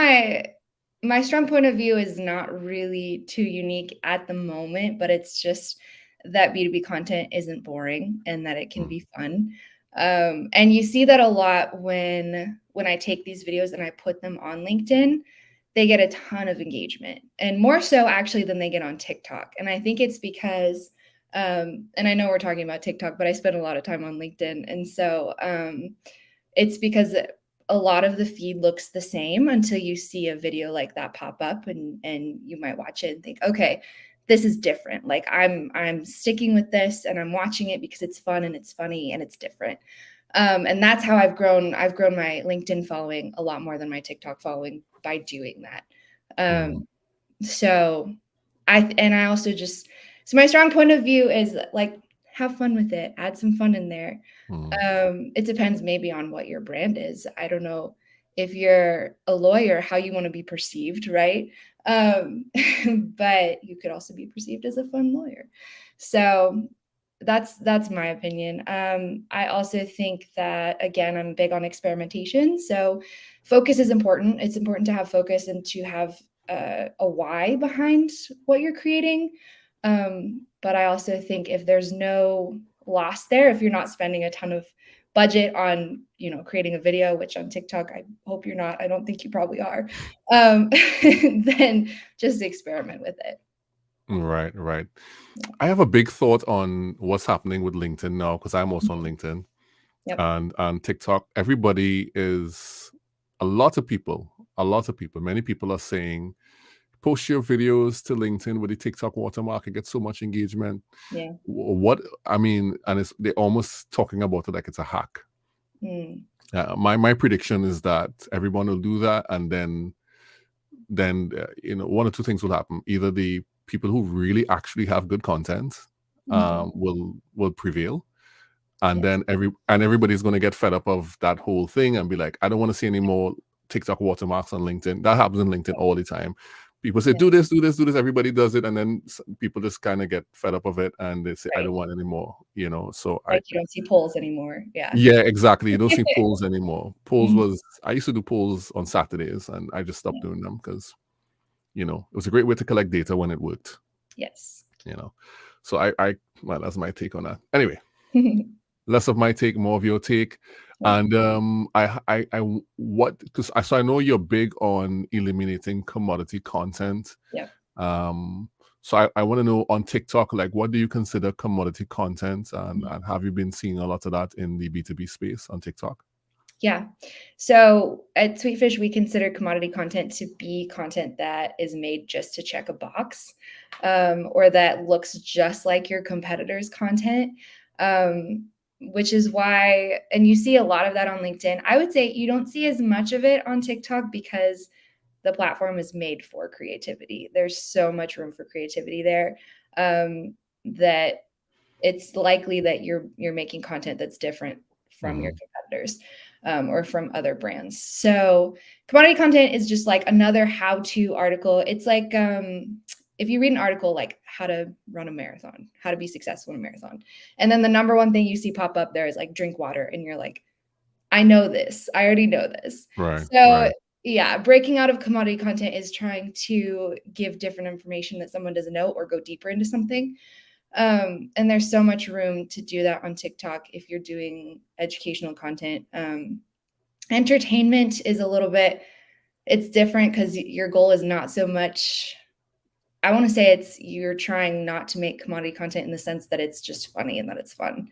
my strong point of view is not really too unique at the moment, but it's just that B2B content isn't boring and that it can be fun. And you see that a lot when I take these videos and I put them on LinkedIn. They get a ton of engagement, and more so actually than they get on TikTok. And I think it's because, and I know we're talking about TikTok, but I spend a lot of time on LinkedIn. And so it's because a lot of the feed looks the same until you see a video like that pop up, and you might watch it and think, okay, this is different. Like I'm sticking with this and I'm watching it because it's fun and it's funny and it's different. And that's how I've grown my LinkedIn following a lot more than my TikTok following by doing that. So I also just, so my strong point of view is like, have fun with it, add some fun in there. It depends maybe on what your brand is. I don't know if you're a lawyer, how you want to be perceived, right? But you could also be perceived as a fun lawyer. So that's my opinion. I also think that, again, I'm big on experimentation. So focus is important. It's important to have focus and to have a why behind what you're creating. But I also think if there's no loss there, if you're not spending a ton of budget on, creating a video, which on TikTok, I hope you're not, I don't think you probably are, then just experiment with it. Right, right. Yeah. I have a big thought on what's happening with LinkedIn now because I'm also on LinkedIn Yep. and TikTok. Everybody is a lot of people, many people are saying post your videos to LinkedIn with the TikTok watermark and get so much engagement. Yeah. What I mean, and they're almost talking about it like it's a hack. Mm. My prediction is that everyone will do that, and then one or two things will happen. Either the people who really actually have good content Mhm. will prevail, and Yeah. then everybody's going to get fed up of that whole thing and be like, I don't want to see any more TikTok watermarks on LinkedIn. That happens on LinkedIn all the time. People say, Yeah. do this, do this, do this. Everybody does it, and then people just kind of get fed up of it, and they say, I Right. don't want any more. So Like you don't see polls anymore. Yeah. yeah, exactly. You don't see polls anymore. Polls Mhm. was I used to do polls on Saturdays, and I just stopped Yeah. doing them because it was a great way to collect data when it worked. Yes. You know, so I well, that's my take on that. Anyway, less of my take, more of your take. Yeah. And what because I know you're big on eliminating commodity content. Yeah. So I want to know on TikTok, like, what do you consider commodity content, and, Mhm. and have you been seeing a lot of that in the B2B space on TikTok? Yeah. So at Sweetfish, we consider commodity content to be content that is made just to check a box, or that looks just like your competitor's content. Which is why, and you see a lot of that on LinkedIn. I would say you don't see as much of it on TikTok because the platform is made for creativity. There's so much room for creativity there, that it's likely that you're making content that's different from your Mhm. competitors, or from other brands. So commodity content is just like another how-to article. It's like, if you read an article like how to run a marathon, how to be successful in a marathon, and then the number one thing you see pop up there is like drink water, and you're like, I know this. I already know this. Right, So, right. yeah, breaking out of commodity content is trying to give different information that someone doesn't know or go deeper into something. And there's so much room to do that on TikTok if you're doing educational content. Entertainment is a little bit, it's different because your goal is not so much, I want to say it's you're trying not to make commodity content in the sense that it's just funny and that it's fun.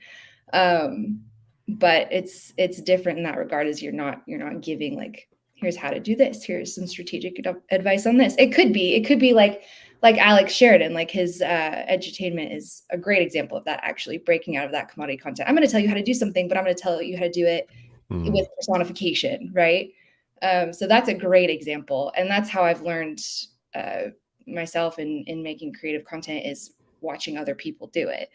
Um, but it's different in that regard as you're not giving like, here's how to do this, here's some strategic advice on this. It could be like Alex Sheridan, like his edutainment is a great example of that, actually breaking out of that commodity content. I'm going to tell you how to do something, but I'm going to tell you how to do it Mhm. with personification, right? So that's a great example, and that's how I've learned uh, myself in making creative content, is watching other people do it.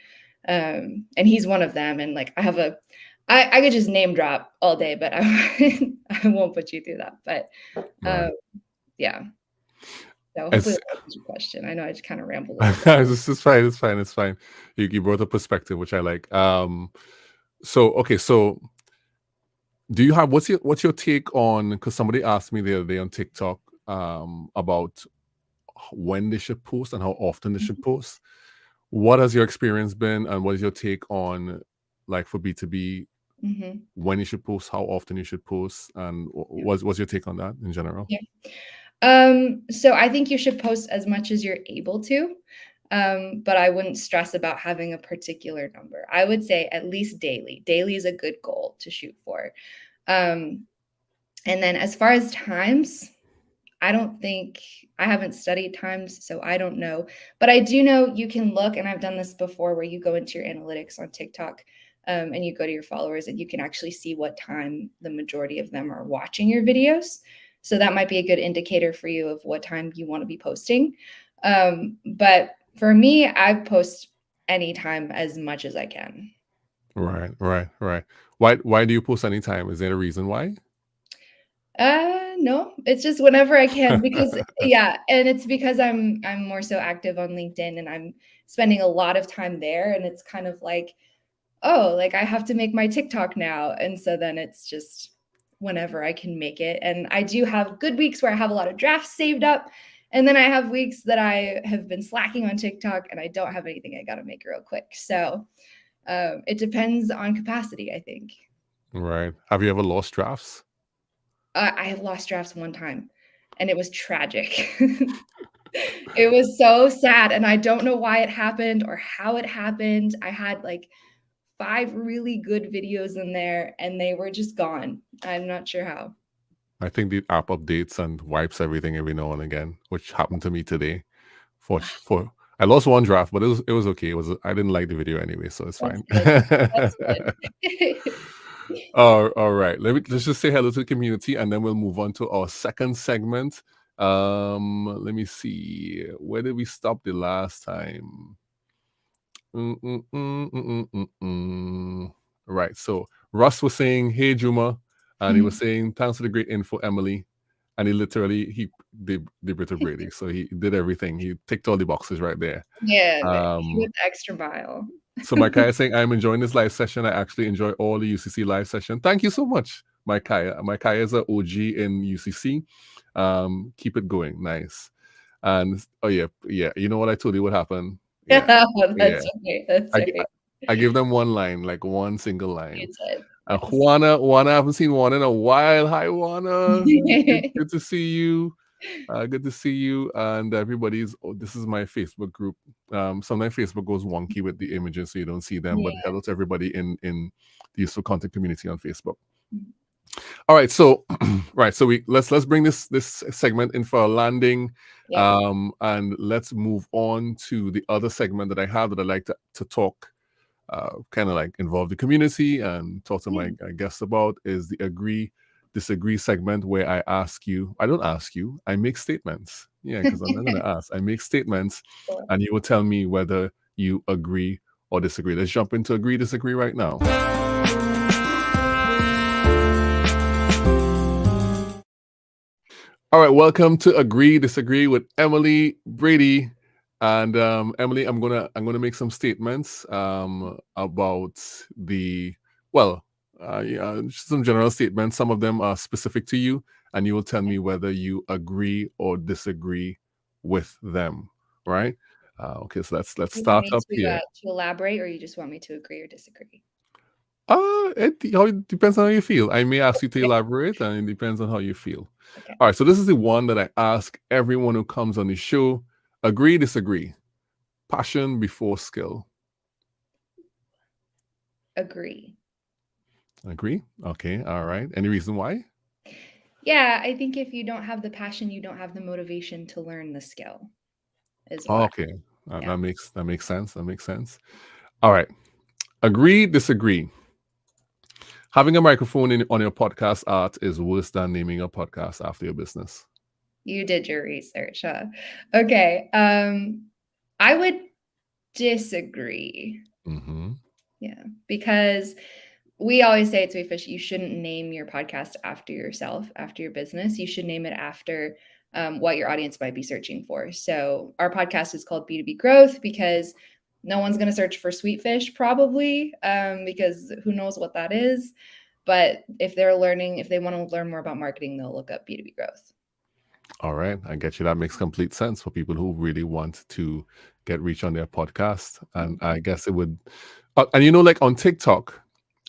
And he's one of them. And like I could just name drop all day, but I won't put you through that. But Right. yeah. So hopefully It's that answers your question. I know I just kind of rambled a little bit. it's fine. It's fine. It's fine. You brought a perspective which I like. So okay. So do you have what's your take on? Because somebody asked me the other day on TikTok about when they should post and how often they should post. What has your experience been, and what is your take on, like, for B2B, Mhm. when you should post, how often you should post, and Yeah. what's your take on that in general? Yeah. So I think you should post as much as you're able to, but I wouldn't stress about having a particular number. I would say at least daily. Daily is a good goal to shoot for. Um, and then as far as times, I don't think, I haven't studied times, so I don't know. But I do know you can look, and I've done this before, where you go into your analytics on TikTok, and you go to your followers, and you can actually see what time the majority of them are watching your videos. So that might be a good indicator for you of what time you want to be posting. But for me, I post anytime as much as I can. Right, right, right. Why do you post anytime? Is there a reason why? No, it's just whenever I can, because yeah, and it's because I'm more so active on LinkedIn, and I'm spending a lot of time there, and it's kind of like, oh, like I have to make my TikTok now. And so then it's just whenever I can make it. And I do have good weeks where I have a lot of drafts saved up. And then I have weeks that I have been slacking on TikTok and I don't have anything I got to make real quick. So it depends on capacity, I think. Right. Have you ever lost drafts? I have lost drafts one time and it was tragic. It was so sad, and I don't know why it happened or how it happened. I had like 5 really good videos in there, and they were just gone. I'm not sure how. I think the app updates and wipes everything every now and again, which happened to me today. For I lost one draft, but it was okay. I didn't like the video anyway, so it's That's fine. good. That's good. All right. Let's just say hello to the community, and then we'll move on to our second segment. Let me see. Where did we stop the last time? Right. So Russ was saying, "Hey Juma," and he was saying, "Thanks for the great info, Emily." And he did Britta Brady. So he did everything. He ticked all the boxes right there. Yeah, he went the extra mile. So my Kaya is saying, "I'm enjoying this live session. I actually enjoy all the UCC live session. Thank you so much, my Kaya. My Kaya is an OG in UCC. Keep it going. Nice." And oh yeah. You know what I told you what happened? Yeah. That's okay. That's okay. I give them one line, like one single line. You did. And Yes. Juana, I haven't seen Juana in a while. Hi, Juana. Good to see you. Good to see you. And this is my Facebook group. Sometimes Facebook goes wonky with the images, so you don't see them. But hello to everybody in the useful content community on Facebook. All right, so let's bring this segment in for a landing. And let's move on to the other segment that I have that I like to talk, kind of like involve the community and talk to my guests about, is the agree disagree segment, where I don't ask you, I make statements. Yeah, because I'm not going to ask. I make statements, and you will tell me whether you agree or disagree. Let's jump into agree disagree right now. All right, welcome to Agree Disagree with Emily, Brady, and Emily. I'm gonna make some statements about some general statements. Some of them are specific to you, and you will tell me whether you agree or disagree with them. Right? Okay, so let's start up here. To elaborate, or you just want me to agree or disagree? It depends on how you feel. I may ask you to elaborate, and it depends on how you feel. Okay. All right, so this is the one that I ask everyone who comes on the show. Agree, disagree. Passion before skill. Agree. Agree? Okay, all right. Any reason why? Yeah, I think if you don't have the passion, you don't have the motivation to learn the skill. Okay. That makes sense. That makes sense. All right. Agree, disagree. Having a microphone on your podcast art is worse than naming a podcast after your business. You did your research, huh? Okay. I would disagree. Yeah, because we always say at Sweetfish, you shouldn't name your podcast after yourself, after your business. You should name it after what your audience might be searching for. So our podcast is called B2B Growth because no one's going to search for Sweetfish probably, because who knows what that is. But if they want to learn more about marketing, they'll look up B2B Growth. All right. I get you. That makes complete sense for people who really want to get reach on their podcast. And I guess it would, and like on TikTok,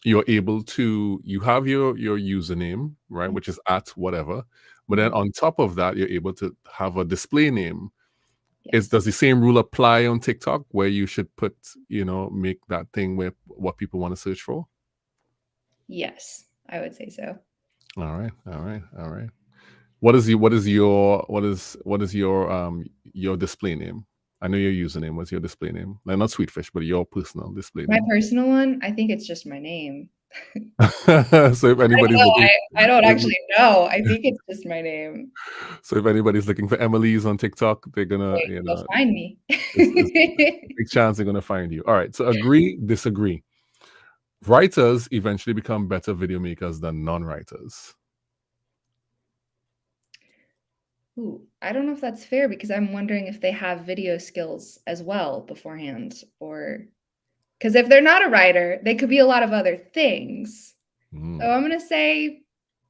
you're able to, you have your username, right? Which is at whatever. But then on top of that, you're able to have a display name. Does the same rule apply on TikTok, where you should put, make that thing with what people want to search for? Yes, I would say so. All right. What is your display name? I know your username. What's your display name? Like not Sweetfish, but your personal display name. My personal one, I think it's just my name. So if anybody's I don't actually know. I think it's just my name. So if anybody's looking for Emily's on TikTok, they're gonna they'll find me. Big chance they're gonna find you. All right. So agree, disagree. Writers eventually become better video makers than non-writers. Ooh, I don't know if that's fair, because I'm wondering if they have video skills as well beforehand, or because if they're not a writer, they could be a lot of other things. So I'm going to say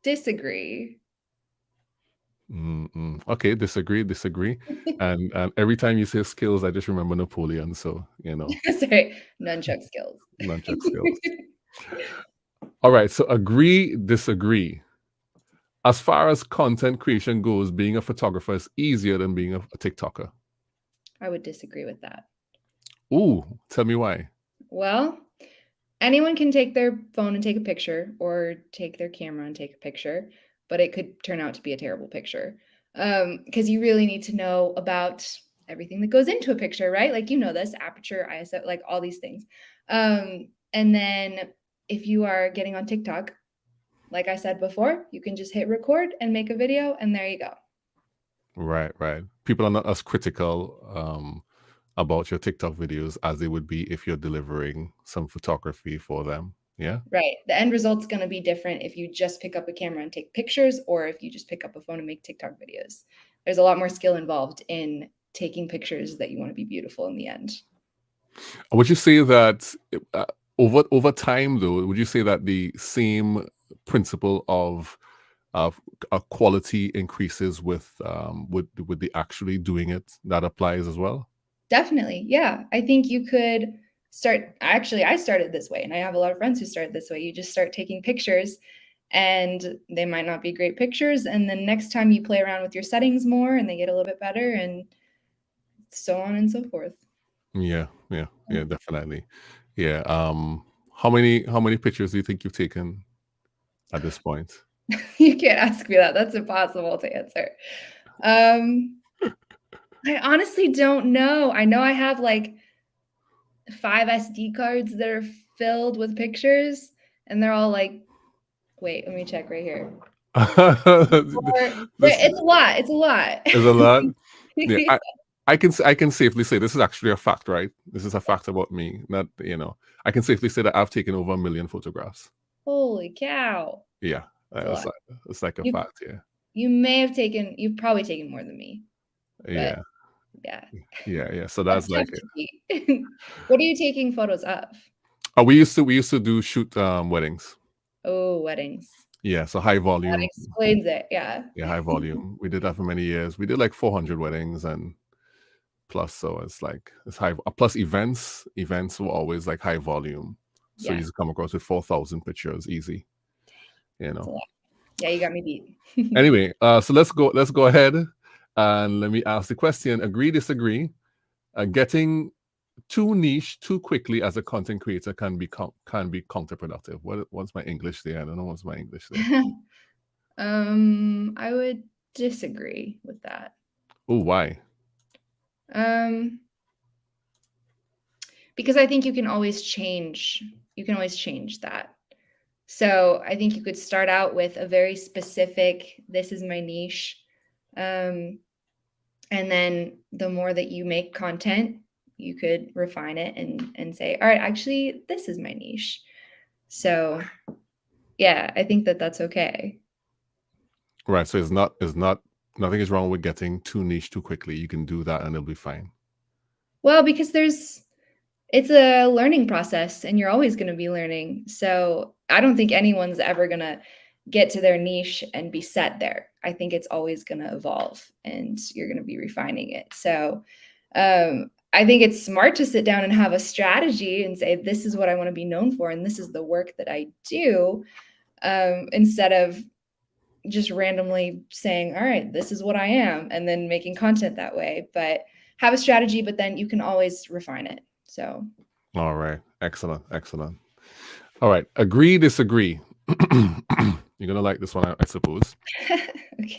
disagree. Okay, disagree. and every time you say skills, I just remember Napoleon. So, Sorry, nunchuck skills. Nunchuck skills. All right, so agree, disagree. As far as content creation goes, being a photographer is easier than being a TikToker. I would disagree with that. Ooh, tell me why. Well, anyone can take their phone and take a picture or take their camera and take a picture, but it could turn out to be a terrible picture. Because you really need to know about everything that goes into a picture, right? Like, you know, this aperture, ISO, like all these things. And then if you are getting on TikTok, like I said before, you can just hit record and make a video, and there you go. Right, right. People are not as critical about your TikTok videos as they would be if you're delivering some photography for them. Yeah. Right. The end result's going to be different if you just pick up a camera and take pictures, or if you just pick up a phone and make TikTok videos. There's a lot more skill involved in taking pictures that you want to be beautiful in the end. Would you say that over time, though, would you say that the same principle of quality increases with the actually doing it, that applies as well? Definitely. Yeah. I think you could start. Actually, I started this way, and I have a lot of friends who started this way. You just start taking pictures, and they might not be great pictures. And then next time you play around with your settings more and they get a little bit better, and so on and so forth. Yeah, definitely. Yeah. How many pictures do you think you've taken at this point? You can't ask me that. That's impossible to answer. I honestly don't know. I know I have like 5 SD cards that are filled with pictures, and they're all like, wait, let me check right here. This It's a lot. It's a lot. is a lot. Yeah, I can safely say this is actually a fact, right? This is a fact about me. Not, I can safely say that I've taken over 1 million photographs. Holy cow. Yeah, it's like a fact. Yeah. You've probably taken more than me. Yeah. Yeah. So that's like tough to beat. What are you taking photos of? we used to shoot weddings. Oh, weddings. Yeah, so high That volume. explains it. Yeah. Yeah, high volume. We did that for many years. We did like 400 weddings and plus, so it's high. Plus events were always like high volume, so you Yeah. just come across with 4,000 pictures easy. That's a lot. Yeah, you got me beat. Anyway, so let's go ahead and let me ask the question. Agree, disagree? Getting too niche too quickly as a content creator can be counterproductive. What's my English there? I don't know what's my English there. I would disagree with that. Oh, why? Because I think you can always change. You can always change that. So I think you could start out with a very specific, this is my niche. And then the more that you make content, you could refine it and say, all right, actually, this is my niche. So yeah, I think that that's okay. Right. So nothing is wrong with getting too niche too quickly. You can do that and it'll be fine. Well, because it's a learning process and you're always going to be learning. So I don't think anyone's ever going to get to their niche and be set there. I think it's always going to evolve and you're going to be refining it. So I think it's smart to sit down and have a strategy and say, this is what I want to be known for. And this is the work that I do, instead of just randomly saying, all right, this is what I am, and then making content that way. But have a strategy, but then you can always refine it. So. All right. Excellent. All right. Agree, disagree. You're going to like this one, I suppose. Okay.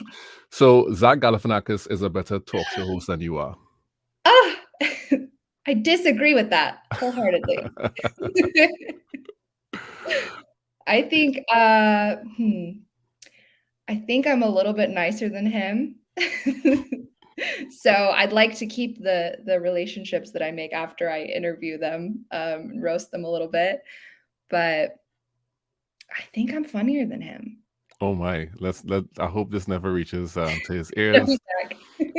So Zach Galifianakis is a better talk show host than you are. Oh, I disagree with that wholeheartedly. I think I'm a little bit nicer than him. So I'd like to keep the relationships that I make after I interview them, roast them a little bit. But I think I'm funnier than him. Oh my! I hope this never reaches to his ears.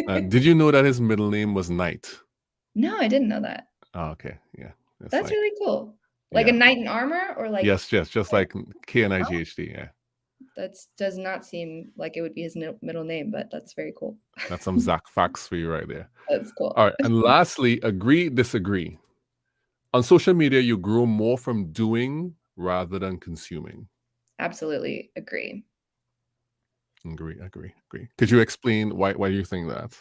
Did you know that his middle name was Knight? No, I didn't know that. Oh, okay, yeah, that's really cool. Like a knight in armor, or like yes, just like KNIGHT. Yeah, that does not seem like it would be his middle name, but that's very cool. That's some Zach facts for you right there. That's cool. All right, and lastly, agree, disagree. On social media, you grow more from doing rather than consuming. Absolutely agree. Agree. Could you explain why you think that?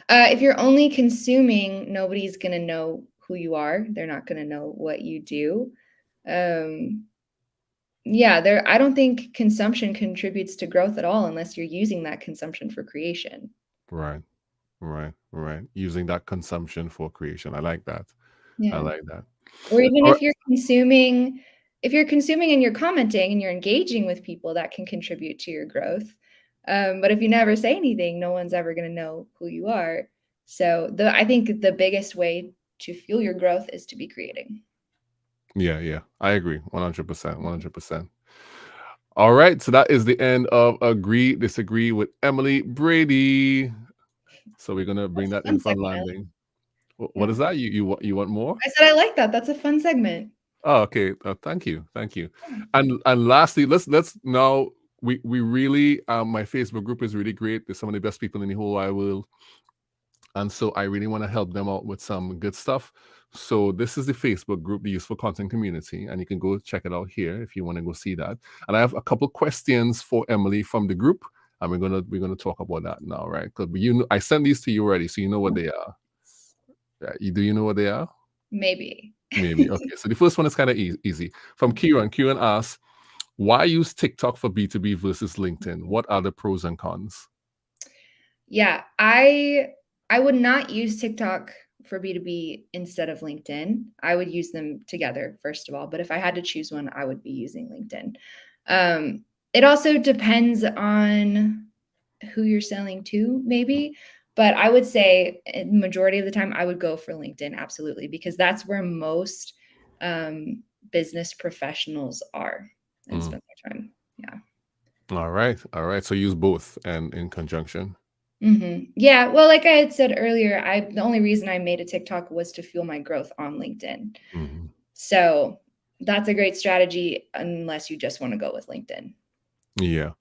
If you're only consuming, nobody's going to know who you are. They're not going to know what you do. Um, yeah, I don't think consumption contributes to growth at all unless you're using that consumption for creation. Right. Using that consumption for creation. I like that. I Yeah. like that. Or even All right. if you're consuming and you're commenting and you're engaging with people, that can contribute to your growth. But if you never say anything, no one's ever going to know who you are. So I think the biggest way to fuel your growth is to be creating. Yeah. I agree. 100%. All right. So that is the end of Agree, Disagree with Emily Brady. So we're gonna bring That's that a in fun for segment. landing. What Yeah. is that? You want more? I said I like that. That's a fun segment. Oh, okay. Thank you. And lastly, let's now we really my Facebook group is really great. There's some of the best people in the whole wide world, and so I really want to help them out with some good stuff. So this is the Facebook group, the Useful Content Community, and you can go check it out here if you want to go see that. And I have a couple questions for Emily from the group, and we're gonna talk about that now, right? Because I sent these to you already, so you know what they are. Do you know what they are? Maybe. Maybe. Okay. So the first one is kind of easy. From Kieran. Kieran asks, why use TikTok for B2B versus LinkedIn? What are the pros and cons? Yeah, I would not use TikTok for B2B instead of LinkedIn. I would use them together, first of all. But if I had to choose one, I would be using LinkedIn. It also depends on who you're selling to, maybe. But I would say majority of the time, I would go for LinkedIn, absolutely, because that's where most business professionals are and spend their time. Yeah. All right. So use both and in conjunction. Yeah. Well, like I had said earlier, the only reason I made a TikTok was to fuel my growth on LinkedIn. So that's a great strategy unless you just want to go with LinkedIn. Yeah.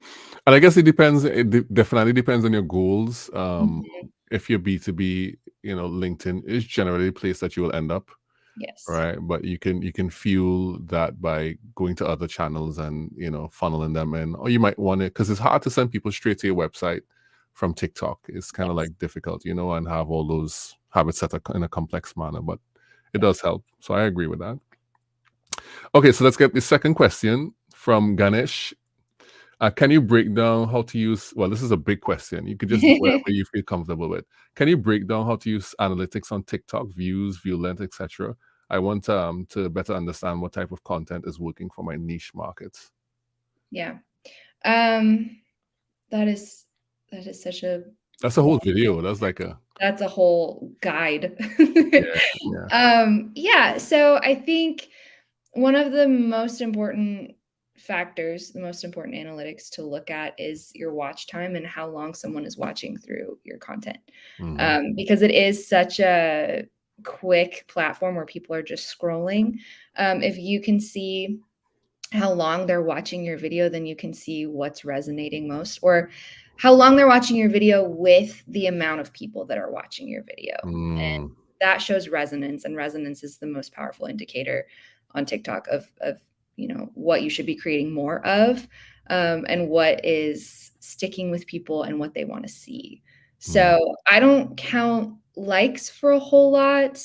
And I guess it depends. It definitely depends on your goals. If you're B2B, LinkedIn is generally the place that you will end up. Yes. Right. But you can fuel that by going to other channels and, funneling them in. Or you might want it because it's hard to send people straight to your website from TikTok. It's kind of like difficult, and have all those habits set up in a complex manner, but it does help. So I agree with that. Okay, so let's get the second question from Ganesh. Can you break down how to use, well, this is a big question. You could just do whatever you feel comfortable with. Can you break down how to use analytics on TikTok, views, view length, etc.? I want to better understand what type of content is working for my niche markets. Yeah. That is such a That's a whole video. That's a whole guide. Yeah. Yeah. So I think one of the most important factors, the most important analytics to look at is your watch time and how long someone is watching through your content. Because it is such a quick platform where people are just scrolling. If you can see how long they're watching your video, then you can see what's resonating most, or how long they're watching your video with the amount of people that are watching your video. And that shows resonance, and resonance is the most powerful indicator on TikTok of what you should be creating more of, and what is sticking with people and what they want to see. So I don't count likes for a whole lot,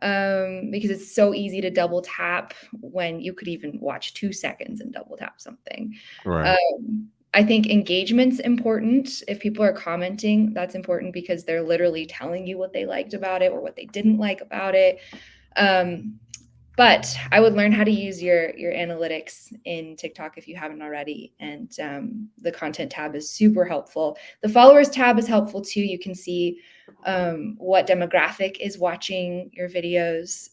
because it's so easy to double tap when you could even watch 2 seconds and double tap something. Right. I think engagement's important. If people are commenting, that's important because they're literally telling you what they liked about it or what they didn't like about it. But I would learn how to use your analytics in TikTok if you haven't already. And the content tab is super helpful. The followers tab is helpful too. You can see what demographic is watching your videos,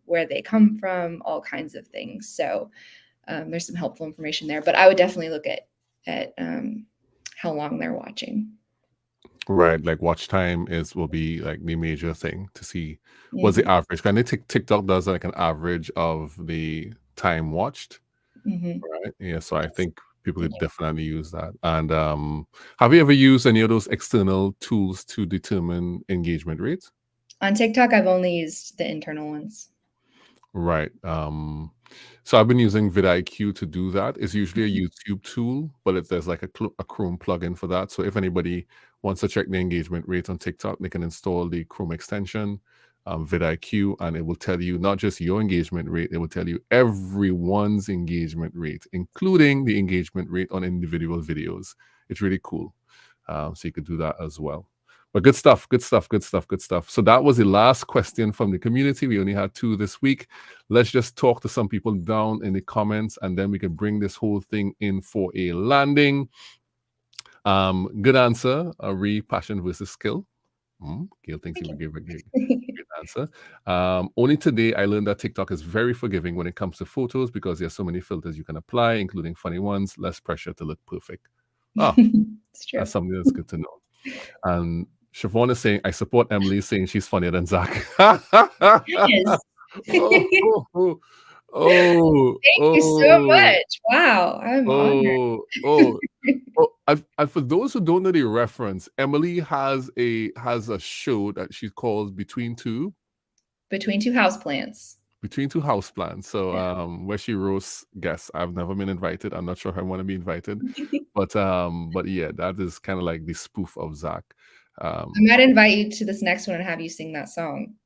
where they come from, all kinds of things. So there's some helpful information there. But I would definitely look at how long they're watching. Right, like watch time will be like the major thing to see what's the average. Kind of TikTok does like an average of the time watched, right? Yeah, so I think people could definitely use that. And have you ever used any of those external tools to determine engagement rates? On TikTok, I've only used the internal ones. Right. So I've been using vidIQ to do that. It's usually a Mhm. YouTube tool, but there's like a Chrome plugin for that. So if anybody wants to check the engagement rate on TikTok, they can install the Chrome extension, vidIQ, and it will tell you not just your engagement rate, it will tell you everyone's engagement rate, including the engagement rate on individual videos. It's really cool. So you could do that as well. But good stuff, good stuff, good stuff, good stuff. So that was the last question from the community. We only had 2 this week. Let's just talk to some people down in the comments, and then we can bring this whole thing in for a landing. Good answer. Passion versus skill. Gail thinks he Thank would give a good you. answer. Only today I learned that TikTok is very forgiving when it comes to photos because there's so many filters you can apply, including funny ones. Less pressure to look perfect. Ah, It's true. that's something that's good to know. And Siobhan is saying, I support Emily, saying she's funnier than Zach. Yes. oh, Thank oh, oh, you so oh, much. Wow, I'm honored. oh, oh. Oh, and for those who don't know the reference, Emily has a show that she calls Between two houseplants. Between Two Houseplants. So Yeah. where she roasts guests. I've never been invited. I'm not sure if I want to be invited. But yeah, that is kind of like the spoof of Zach. I Um might invite you to this next one and have you sing that song.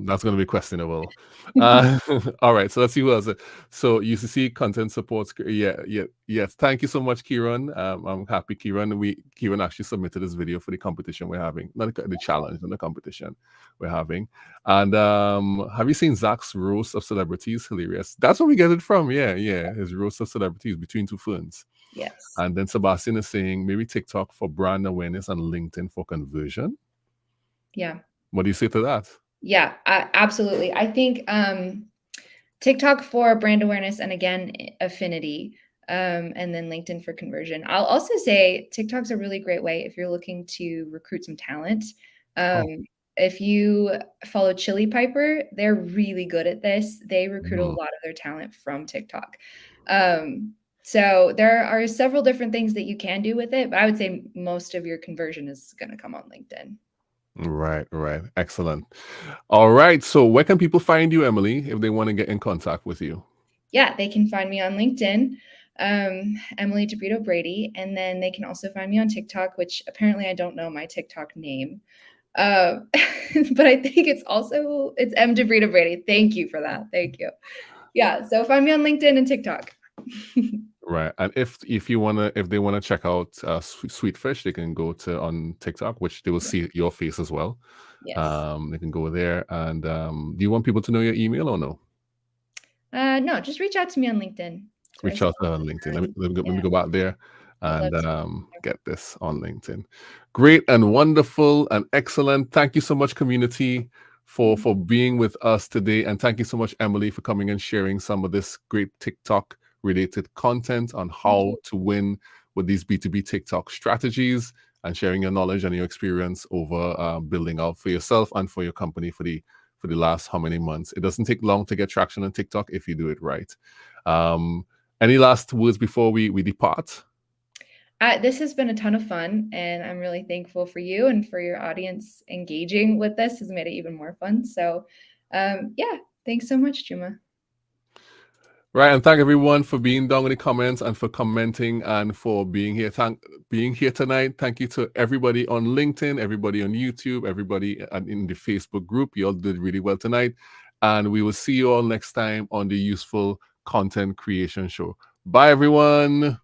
That's going to be questionable. All right, so let's see who else. So UCC content supports. Yeah, yeah, yes. Thank you so much, Kieran. I'm happy, Kieran. Kieran actually submitted this video for the competition we're having, not the challenge, not the competition we're having. And have you seen Zach's roast of celebrities? Hilarious. That's where we get it from. Yeah, yeah. His roast of celebrities between two ferns. Yes. And then Sebastian is saying maybe TikTok for brand awareness and LinkedIn for conversion. Yeah. What do you say to that? Yeah, absolutely. I think TikTok for brand awareness and again, affinity, and then LinkedIn for conversion. I'll also say TikTok's a really great way if you're looking to recruit some talent. Oh. If you follow Chili Piper, they're really good at this. They recruit a Mm. lot of their talent from TikTok. So there are several different things that you can do with it, but I would say most of your conversion is going to come on LinkedIn. Right, right. Excellent. All right. So where can people find you, Emily, if they want to get in contact with you? Yeah, they can find me on LinkedIn, Emily DeBrito Brady, and then they can also find me on TikTok, which apparently I don't know my TikTok name. But I think it's M DeBrito Brady. Thank you for that. Thank you. Yeah, so find me on LinkedIn and TikTok. Right. And if they wanna check out Sweet Fish, they can go to on TikTok, which they will see your face as well. Yes. They can go there. And do you want people to know your email or no? No, just reach out to me on LinkedIn. That's where I Reach out spend on my LinkedIn. time. Let Yeah, me go back there I'd love and to. get this on LinkedIn. Great and wonderful and excellent. Thank you so much, community, for being with us today. And thank you so much, Emily, for coming and sharing some of this great TikTok related content on how to win with these B2B TikTok strategies and sharing your knowledge and your experience over building out for yourself and for your company for the last how many months. It doesn't take long to get traction on TikTok if you do it right. Any last words before we depart? This has been a ton of fun, and I'm really thankful for you and for your audience engaging with this has made it even more fun. So, yeah, thanks so much, Juma. Right, and thank everyone for being down in the comments and for commenting and for being here. Being here tonight. Thank you to everybody on LinkedIn, everybody on YouTube, everybody in the Facebook group. You all did really well tonight. And we will see you all next time on the Useful Content Creation Show. Bye, everyone.